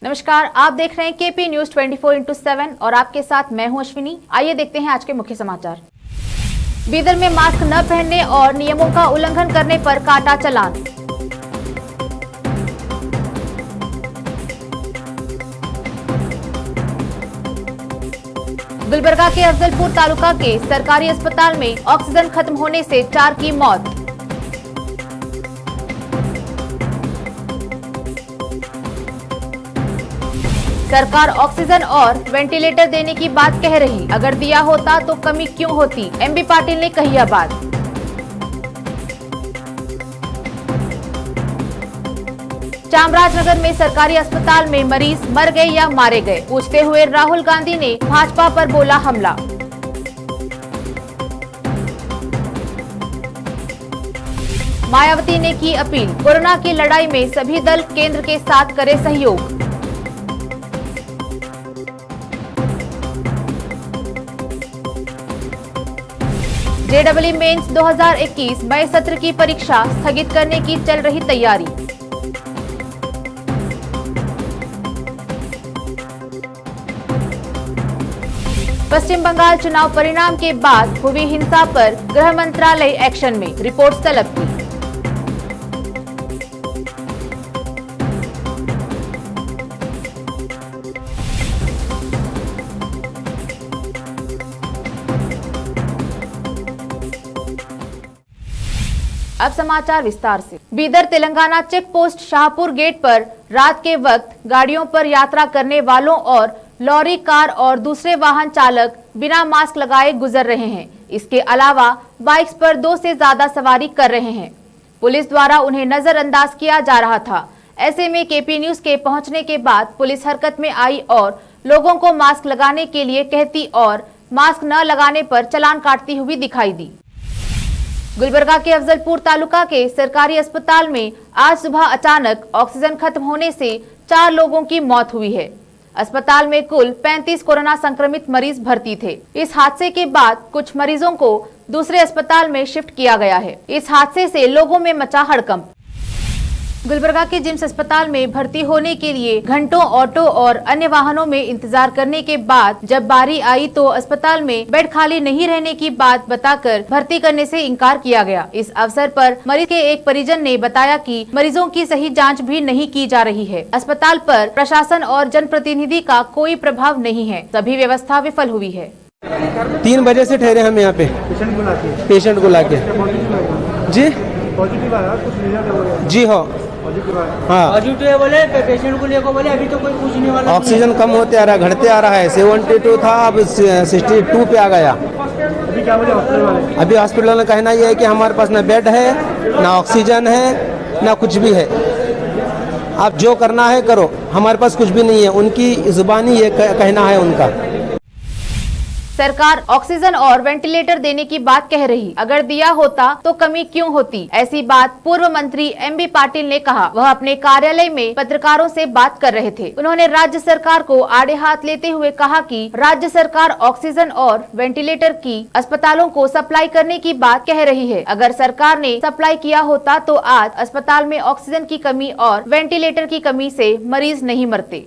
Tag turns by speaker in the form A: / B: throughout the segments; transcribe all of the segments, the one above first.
A: नमस्कार, आप देख रहे हैं केपी न्यूज 24/7 और आपके साथ मैं हूं अश्विनी। आइए देखते हैं आज के मुख्य समाचार। बीदर में मास्क न पहनने और नियमों का उल्लंघन करने पर काटा चालान। गुलबर्गा के अफजलपुर तालुका के सरकारी अस्पताल में ऑक्सीजन खत्म होने से 4 की मौत। सरकार ऑक्सीजन और वेंटिलेटर देने की बात कह रही, अगर दिया होता तो कमी क्यों होती, एमबी पाटिल ने कही यह बात। चामराजनगर में सरकारी अस्पताल में मरीज मर गए या मारे गए, पूछते हुए राहुल गांधी ने भाजपा पर बोला हमला। मायावती ने की अपील, कोरोना की लड़ाई में सभी दल केंद्र के साथ करे सहयोग। जेईई मेंस 2021 मई सत्र की परीक्षा स्थगित करने की चल रही तैयारी। पश्चिम बंगाल चुनाव परिणाम के बाद हुई हिंसा पर गृह मंत्रालय एक्शन में, रिपोर्ट तलब की। अब समाचार विस्तार से। Bidar Telangana check post Shahpur gate पर रात के वक्त गाड़ियों पर यात्रा करने वालों और लॉरी, कार और दूसरे वाहन चालक बिना मास्क लगाए गुजर रहे हैं। इसके अलावा बाइक्स पर 2 से ज्यादा सवारी कर रहे हैं। पुलिस द्वारा उन्हें नजरअंदाज किया जा रहा था। ऐसे में केपी न्यूज के पहुंचने के बाद पुलिस हरकत में आई और लोगों को मास्क लगाने के लिए कहती और मास्क न लगाने पर चालान काटती हुई दिखाई दी। गुलबर्गा के अफजलपुर तालुका के सरकारी अस्पताल में आज सुबह अचानक ऑक्सीजन खत्म होने से 4 लोगों की मौत हुई है। अस्पताल में कुल 35 कोरोना संक्रमित मरीज भर्ती थे। इस हादसे के बाद कुछ मरीजों को दूसरे अस्पताल में शिफ्ट किया गया है। इस हादसे से लोगों में मचा हड़कंप। गुलबर्गा के जिम्स अस्पताल में भर्ती होने के लिए घंटों ऑटो और अन्य वाहनों में इंतजार करने के बाद जब बारी आई तो अस्पताल में बेड खाली नहीं रहने की बात बताकर भर्ती करने से इनकार किया गया। इस अवसर पर मरीज के एक परिजन ने बताया कि मरीजों की सही जांच भी नहीं की जा रही है। अस्पताल पर प्रशासन और जनप्रतिनिधि का कोई प्रभाव नहीं है। सभी व्यवस्था विफल हुई है।
B: 3 बजे से ठहरे हम यहाँ पे पेशेंट को लाके। जी जी हाँ,
C: बोले पेशेंट को लेकर बोले अभी तो कोई पूछने वाला।
B: ऑक्सीजन कम होते आ रहा है, घटते आ रहा है। 72 था, अब 62 पे आ गया।
C: अभी क्या बोले हॉस्पिटल वाले?
B: अभी हॉस्पिटल का कहना यह है कि हमारे पास ना बेड है, ना ऑक्सीजन है, ना कुछ भी है। आप जो करना है करो, हमारे पास कुछ भी नहीं है। उनकी जुबानी ये कहना है उनका।
A: सरकार ऑक्सीजन और वेंटिलेटर देने की बात कह रही, अगर दिया होता तो कमी क्यों होती, ऐसी बात पूर्व मंत्री एमबी पाटिल ने कहा। वह अपने कार्यालय में पत्रकारों से बात कर रहे थे। उन्होंने राज्य सरकार को आड़े हाथ लेते हुए कहा कि राज्य सरकार ऑक्सीजन और वेंटिलेटर की अस्पतालों को सप्लाई करने की बात कह रही है। अगर सरकार ने सप्लाई किया होता तो आज अस्पताल में ऑक्सीजन की कमी और वेंटिलेटर की कमी से मरीज नहीं मरते।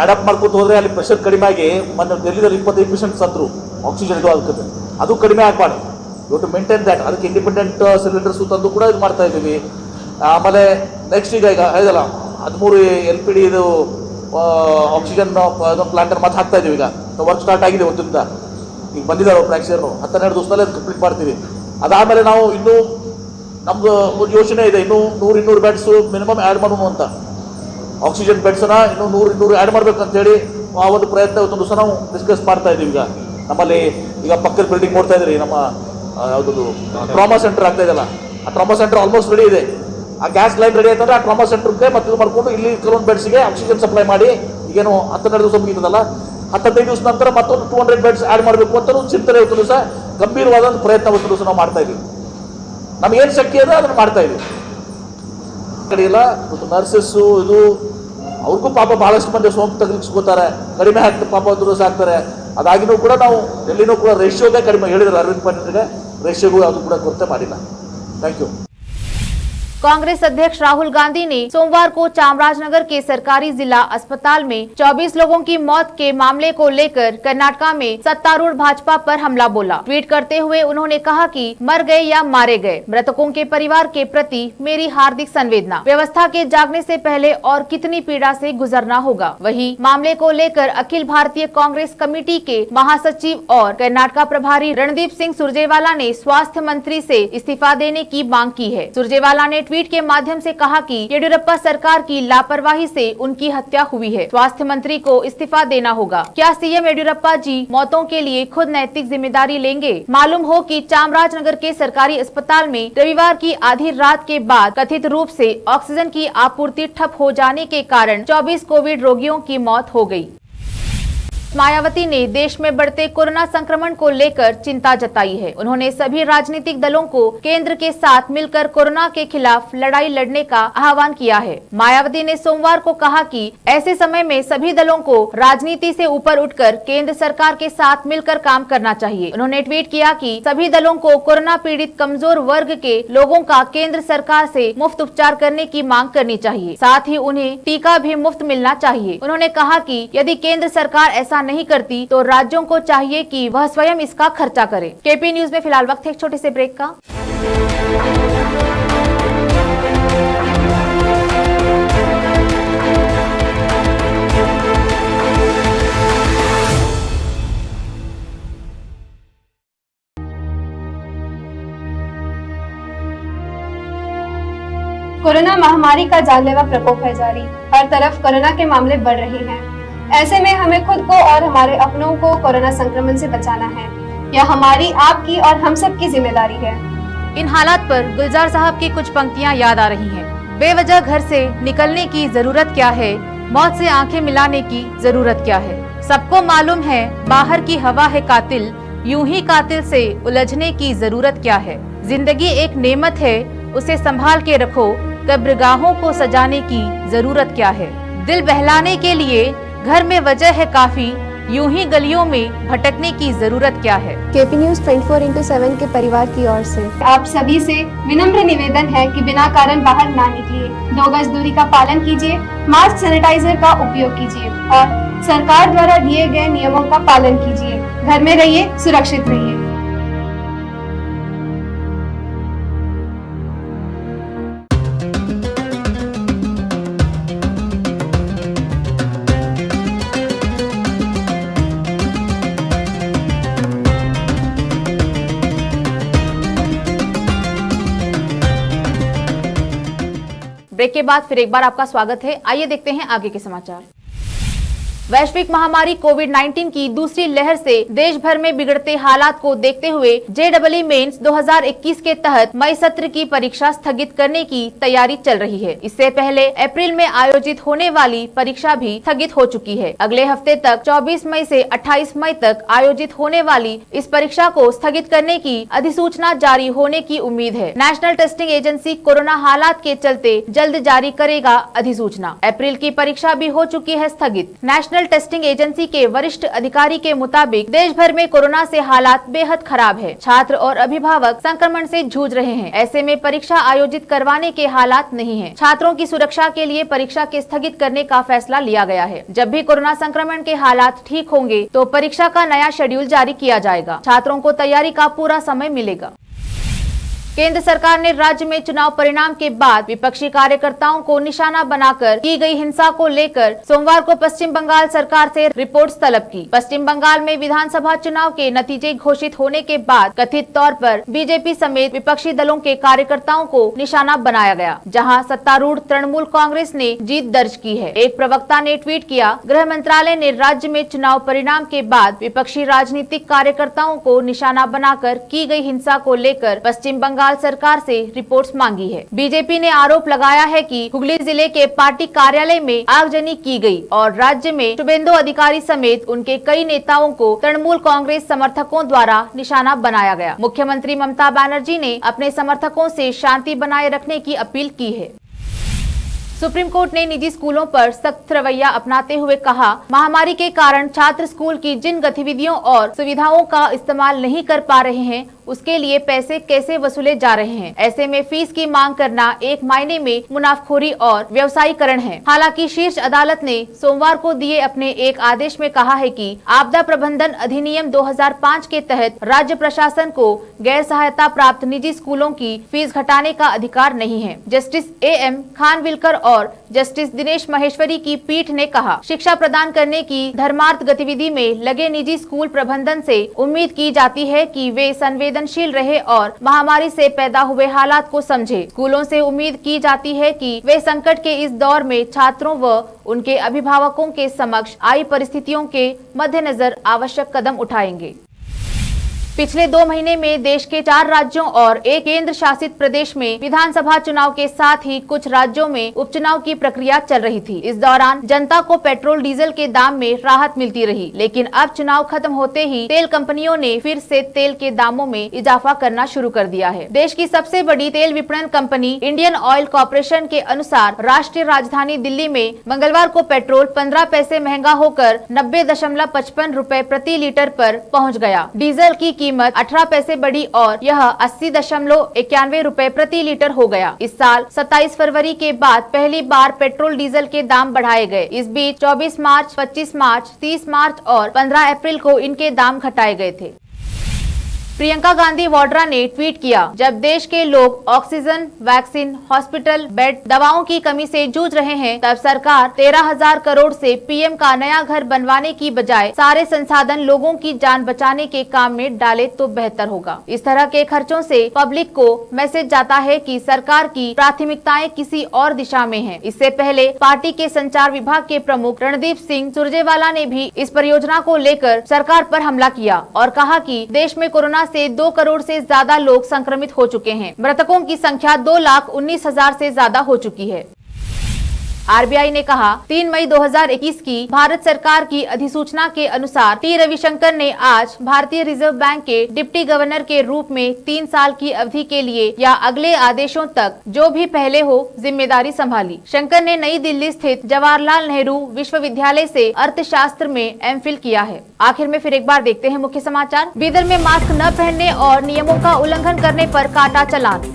D: ಅಡಾಪ್ಟ್ ಮಾಡ್ಕೊತ ಹೋದ್ರೆ ಅಲ್ಲಿ ಪ್ರೆಷರ್ ಕಡಿಮೆ ಆಗಿ ಮೊನ್ನೆ ಡೆಲ್ಲಿದಲ್ಲಿ 25 ಪೇಷಂಟ್ ಸತ್ರು ಆಕ್ಸಿಜನ್ ಇದು ಆಗುತ್ತೆ. ಅದು ಕಡಿಮೆ ಆಗಬಾರ್ದು. You to maintain that. ಅದಕ್ಕೆ ಇಂಡಿಪೆಂಡೆಂಟ್ ಸಿಲಿಂಡರ್ಸ್ ತಂದು ಕೂಡ ಇದು ಮಾಡ್ತಾ ಇದ್ದೀವಿ. ಆಮೇಲೆ ನೆಕ್ಸ್ಟ್ ಈಗ ಹೇಳಿದಲ್ಲ 13 LPD ಇದು ಆಕ್ಸಿಜನ್ ಪ್ಲಾಂಟರ್ ಮತ್ತೆ ಹಾಕ್ತಾ ಇದೀವಿ. ಈಗ ವರ್ಕ್ ಸ್ಟಾರ್ಟ್ ಆಗಿದೆ ಒಂದಿಂದ. ಈಗ ಬಂದಿದ್ದಾರೆ ಒಬ್ಬ ಆಕ್ಸಿಜನ್ 12 ದಿವಸದಲ್ಲಿ ಕಂಪ್ಲೀಟ್ ಮಾಡ್ತೀವಿ. ಅದಾದಮೇಲೆ ನಾವು ಇನ್ನೂ ನಮ್ದು ಒಂದು ಯೋಚನೆ ಇದೆ, ಇನ್ನೂ 100-200 ಬೆಡ್ಸ್ ಮಿನಿಮಮ್ ಆ್ಯಡ್ ಮಾಡೋಣ ಅಂತ. ಆಕ್ಸಿಜನ್ ಬೆಡ್ಸ್ನ ಇನ್ನೂ 100-200 ಆ್ಯಡ್ ಮಾಡ್ಬೇಕಂತೇಳಿ ಆ ಒಂದು ಪ್ರಯತ್ನ ಇವತ್ತೊಂದು ದಿವಸ ನಾವು ಡಿಸ್ಕಸ್ ಮಾಡ್ತಾ ಇದ್ದೀವಿ. ಈಗ ನಮ್ಮಲ್ಲಿ ಈಗ ಪಕ್ಕದ ಬಿಲ್ಡಿಂಗ್ ನೋಡ್ತಾ ಇದ್ರಿ, ನಮ್ಮ ಯಾವುದದು ಟ್ರಾಮಾ ಸೆಂಟರ್ ಆಗ್ತಾ ಇದೆಯಲ್ಲ, ಆ ಟ್ರಾಮಾ ಸೆಂಟರ್ ಆಲ್ಮೋಸ್ಟ್ ರೆಡಿ ಇದೆ. ಆ ಗ್ಯಾಸ್ ಲೈನ್ ರೆಡಿ ಆಯ್ತಂದ್ರೆ ಆ ಟ್ರಾಮಾ ಸೆಂಟರ್ಗೆ ಮತ್ತೆ ಇದು ಮಾಡ್ಕೊಂಡು ಇಲ್ಲಿ ಕೆಲವೊಂದು ಬೆಡ್ಸ್ಗೆ ಆಕ್ಸಿಜನ್ ಸಪ್ಲೈ ಮಾಡಿ ಈಗೇನು 12 ದಿವಸ ಮುಗಿತದಲ್ಲ, 15 ದಿವಸ ನಂತರ ಮತ್ತೊಂದು 200 ಬೆಡ್ಸ್ ಆ್ಯಡ್ ಮಾಡಬೇಕು ಅಂತ ಚಿಂತನೆ ಇವತ್ತು ದಿವಸ ಗಂಭೀರವಾದಂಥ ಪ್ರಯತ್ನ ಇವತ್ತು ದಿವಸ ನಾವು ಮಾಡ್ತಾ ಇದ್ದೀವಿ. ನಮಗೇನು ಶಕ್ತಿ ಇದೆ ಅದನ್ನು ಮಾಡ್ತಾ ಇದ್ದೀವಿ. ಕಡೆ ಇಲ್ಲ ನರ್ಸಸ್ಸು ಇದು ಅವ್ರಿಗೂ ಪಾಪ ಬಹಳಷ್ಟು ಮಂದಿ ಸೋಂಕು ತಗುಲಿಸ್ಕೋತಾರೆ, ಕಡಿಮೆ ಆಗ್ತದೆ ಪಾಪ ದಿವಸ ಆಗ್ತಾರೆ. ಅದಾಗಿನೂ ಕೂಡ ನಾವು ಎಲ್ಲಿನೂ ಕೂಡ ರೇಷಿಯೋಗೆ ಕಡಿಮೆ ಹೇಳಿದ್ರು ಅರವಿಂದ್ ಪಾಂಡ್ಯನಿಗೆ, ರೇಷಿಯೋಗೂ ಅದು ಕೂಡ ಕೊರತೆ ಮಾಡಿಲ್ಲ. Thank you.
A: कांग्रेस अध्यक्ष राहुल गांधी ने सोमवार को चामराजनगर के सरकारी जिला अस्पताल में 24 लोगों की मौत के मामले को लेकर कर्नाटका में सत्तारूढ़ भाजपा पर हमला बोला। ट्वीट करते हुए उन्होंने कहा कि मर गए या मारे गए, मृतकों के परिवार के प्रति मेरी हार्दिक संवेदना। व्यवस्था के जागने से पहले और कितनी पीड़ा से गुजरना होगा। वहीं मामले को लेकर अखिल भारतीय कांग्रेस कमेटी के महासचिव और कर्नाटका प्रभारी रणदीप सिंह सुरजेवाला ने स्वास्थ्य मंत्री से इस्तीफा देने की मांग की है। सुरजेवाला ने ट्वीट के माध्यम से कहा कि येडियुरप्पा सरकार की लापरवाही से उनकी हत्या हुई है, स्वास्थ्य मंत्री को इस्तीफा देना होगा। क्या सीएम येडियुरप्पा जी मौतों के लिए खुद नैतिक जिम्मेदारी लेंगे? मालूम हो कि चामराजनगर के सरकारी अस्पताल में रविवार की आधी रात के बाद कथित रूप से ऑक्सीजन की आपूर्ति ठप हो जाने के कारण 24 कोविड रोगियों की मौत हो गई। मायावती ने देश में बढ़ते कोरोना संक्रमण को लेकर चिंता जताई है। उन्होंने सभी राजनीतिक दलों को केंद्र के साथ मिलकर कोरोना के खिलाफ लड़ाई लड़ने का आह्वान किया है। मायावती ने सोमवार को कहा कि ऐसे समय में सभी दलों को राजनीति से ऊपर उठकर केंद्र सरकार के साथ मिलकर काम करना चाहिए। उन्होंने ट्वीट किया कि सभी दलों को कोरोना पीड़ित कमजोर वर्ग के लोगों का केंद्र सरकार से मुफ्त उपचार करने की मांग करनी चाहिए, साथ ही उन्हें टीका भी मुफ्त मिलना चाहिए। उन्होंने कहा कि यदि केंद्र सरकार ऐसा नहीं करती तो राज्यों को चाहिए कि वह स्वयं इसका खर्चा करे। केपी न्यूज में फिलहाल वक्त है एक छोटे से ब्रेक का।
E: कोरोना महामारी का जानलेवा प्रकोप है जारी। हर तरफ कोरोना के मामले बढ़ रहे हैं। ऐसे में हमें खुद को और हमारे अपनों को कोरोना संक्रमण से बचाना है। यह हमारी, आपकी और हम सब की जिम्मेदारी है।
A: इन हालात पर गुलजार साहब की कुछ पंक्तियां याद आ रही हैं। बेवजह घर से निकलने की जरूरत क्या है, मौत से आंखें मिलाने की जरूरत क्या है। सबको मालूम है बाहर की हवा है कातिल, यूं ही कातिल से उलझने की जरूरत क्या है। जिंदगी एक नेमत है, उसे संभाल के रखो, कब्रगाहों को सजाने की जरूरत क्या है। दिल बहलाने के लिए घर में वजह है काफी, यूं ही गलियों में भटकने की जरूरत क्या है।
E: केपी न्यूज 24/7 के परिवार की ओर से आप सभी से विनम्र निवेदन है कि बिना कारण बाहर ना निकलिए, 2 गज दूरी का पालन कीजिए, मास्क सैनिटाइजर का उपयोग कीजिए और सरकार द्वारा दिए गए नियमों का पालन कीजिए। घर में रहिए, सुरक्षित रहिए।
A: ब्रेक के बाद फिर एक बार आपका स्वागत है। आइए देखते हैं आगे के समाचार। वैश्विक महामारी कोविड-19 की दूसरी लहर से देश भर में बिगड़ते हालात को देखते हुए जेईई मेंस 2021 के तहत मई सत्र की परीक्षा स्थगित करने की तैयारी चल रही है। इससे पहले अप्रैल में आयोजित होने वाली परीक्षा भी स्थगित हो चुकी है। अगले हफ्ते तक 24 मई से 28 मई तक आयोजित होने वाली इस परीक्षा को स्थगित करने की अधिसूचना जारी होने की उम्मीद है। नेशनल टेस्टिंग एजेंसी कोरोना हालात के चलते जल्द जारी करेगा अधिसूचना। अप्रैल की परीक्षा भी हो चुकी है स्थगित। नेशनल टेस्टिंग एजेंसी के वरिष्ठ अधिकारी के मुताबिक देश भर में कोरोना से हालात बेहद खराब है। छात्र और अभिभावक संक्रमण से जूझ रहे हैं। ऐसे में परीक्षा आयोजित करवाने के हालात नहीं है। छात्रों की सुरक्षा के लिए परीक्षा के स्थगित करने का फैसला लिया गया है। जब भी कोरोना संक्रमण के हालात ठीक होंगे तो परीक्षा का नया शेड्यूल जारी किया जाएगा। छात्रों को तैयारी का पूरा समय मिलेगा। केंद्र सरकार ने राज्य में चुनाव परिणाम के बाद विपक्षी कार्यकर्ताओं को निशाना बनाकर की गई हिंसा को लेकर सोमवार को पश्चिम बंगाल सरकार से रिपोर्ट्स तलब की। पश्चिम बंगाल में विधानसभा चुनाव के नतीजे घोषित होने के बाद कथित तौर पर बीजेपी समेत विपक्षी दलों के कार्यकर्ताओं को निशाना बनाया गया, जहां सत्तारूढ़ तृणमूल कांग्रेस ने जीत दर्ज की है। एक प्रवक्ता ने ट्वीट किया, गृह मंत्रालय ने राज्य में चुनाव परिणाम के बाद विपक्षी राजनीतिक कार्यकर्ताओं को निशाना बनाकर की गई हिंसा को लेकर पश्चिम बंगाल सरकार से रिपोर्ट्स मांगी है। बीजेपी ने आरोप लगाया है कि हुगली जिले के पार्टी कार्यालय में आगजनी की गई और राज्य में शुभेंदु अधिकारी समेत उनके कई नेताओं को तृणमूल कांग्रेस समर्थकों द्वारा निशाना बनाया गया। मुख्यमंत्री ममता बनर्जी ने अपने समर्थकों से शांति बनाए रखने की अपील की है। सुप्रीम कोर्ट ने निजी स्कूलों पर सख्त रवैया अपनाते हुए कहा, महामारी के कारण छात्र स्कूल की जिन गतिविधियों और सुविधाओं का इस्तेमाल नहीं कर पा रहे हैं उसके लिए पैसे कैसे वसूले जा रहे हैं। ऐसे में फीस की मांग करना एक मायने में मुनाफखोरी और व्यवसायीकरण है। हालांकि शीर्ष अदालत ने सोमवार को दिए अपने एक आदेश में कहा है कि आपदा प्रबंधन अधिनियम 2005 के तहत राज्य प्रशासन को गैर सहायता प्राप्त निजी स्कूलों की फीस घटाने का अधिकार नहीं है। जस्टिस AM खानविलकर और जस्टिस दिनेश महेश्वरी की पीठ ने कहा, शिक्षा प्रदान करने की धर्मार्थ गतिविधि में लगे निजी स्कूल प्रबंधन से उम्मीद की जाती है कि वे संवेदनशील रहे और महामारी से पैदा हुए हालात को समझे। स्कूलों से उम्मीद की जाती है कि वे संकट के इस दौर में छात्रों व उनके अभिभावकों के समक्ष आई परिस्थितियों के मद्देनजर आवश्यक कदम उठाएंगे। पिछले 2 महीने में देश के 4 राज्यों और एक केंद्र शासित प्रदेश में विधानसभा चुनाव के साथ ही कुछ राज्यों में उपचुनाव की प्रक्रिया चल रही थी। इस दौरान जनता को पेट्रोल डीजल के दाम में राहत मिलती रही, लेकिन अब चुनाव खत्म होते ही तेल कंपनियों ने फिर से तेल के दामों में इजाफा करना शुरू कर दिया है। देश की सबसे बड़ी तेल विपणन कंपनी इंडियन ऑयल कॉर्पोरेशन के अनुसार राष्ट्रीय राजधानी दिल्ली में मंगलवार को पेट्रोल 15 पैसे महंगा होकर 90.55 रुपए प्रति लीटर पर पहुँच गया। डीजल की कीमत 18 पैसे बढ़ी और यह 80.91 रुपए प्रति लीटर हो गया। इस साल 27 फरवरी के बाद पहली बार पेट्रोल डीजल के दाम बढ़ाए गए। इस बीच 24 मार्च, 25 मार्च, 30 मार्च और 15 अप्रैल को इनके दाम घटाए गए थे। प्रियंका गांधी वाड्रा ने ट्वीट किया, जब देश के लोग ऑक्सीजन, वैक्सीन, हॉस्पिटल बेड, दवाओं की कमी से जूझ रहे हैं, तब सरकार 13,000 करोड़ से पीएम का नया घर बनवाने की बजाय सारे संसाधन लोगों की जान बचाने के काम में डाले तो बेहतर होगा। इस तरह के खर्चों से पब्लिक को मैसेज जाता है कि सरकार की प्राथमिकताएं किसी और दिशा में हैं। इससे पहले पार्टी के संचार विभाग के प्रमुख रणदीप सिंह सुरजेवाला ने भी इस परियोजना को लेकर सरकार पर हमला किया और कहा कि देश में कोरोना से 2 करोड़ से ज्यादा लोग संक्रमित हो चुके हैं। मृतकों की संख्या 2,19,000 से ज्यादा हो चुकी है। आरबीआई ने कहा, 3 मई 2021 की भारत सरकार की अधिसूचना के अनुसार टी रविशंकर ने आज भारतीय रिजर्व बैंक के डिप्टी गवर्नर के रूप में 3 साल की अवधि के लिए या अगले आदेशों तक जो भी पहले हो जिम्मेदारी संभाली। शंकर ने नई दिल्ली स्थित जवाहरलाल नेहरू विश्वविद्यालय से अर्थशास्त्र में एमफिल किया है। आखिर में फिर एक बार देखते हैं मुख्य समाचार। बीदर में मास्क न पहनने और नियमों का उल्लंघन करने पर काटा चालान।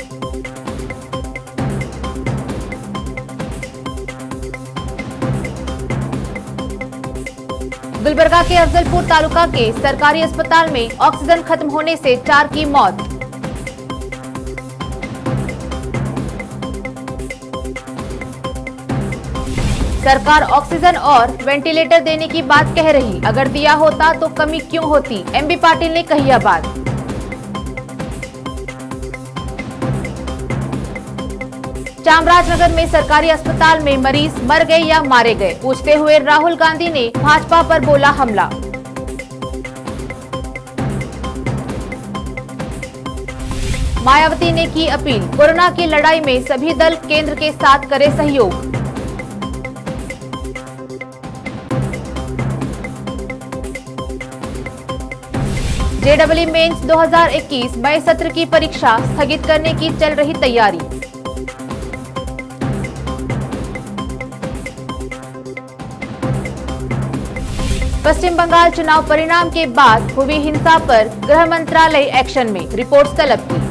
A: गुलबर्गा के अफजलपुर तालुका के सरकारी अस्पताल में ऑक्सीजन खत्म होने से 4 की मौत। सरकार ऑक्सीजन और वेंटिलेटर देने की बात कह रही, अगर दिया होता तो कमी क्यों होती, एमबी पाटिल ने कही यह बात। चामराजनगर में सरकारी अस्पताल में मरीज मर गए या मारे गए, पूछते हुए राहुल गांधी ने भाजपा पर बोला हमला। मायावती ने की अपील, कोरोना की लड़ाई में सभी दल केंद्र के साथ करें सहयोग। जेईई मेंस 2021 मई सत्र की परीक्षा स्थगित करने की चल रही तैयारी। पश्चिम बंगाल चुनाव परिणाम के बाद हुई हिंसा पर गृह मंत्रालय एक्शन में, रिपोर्ट्स तलब की।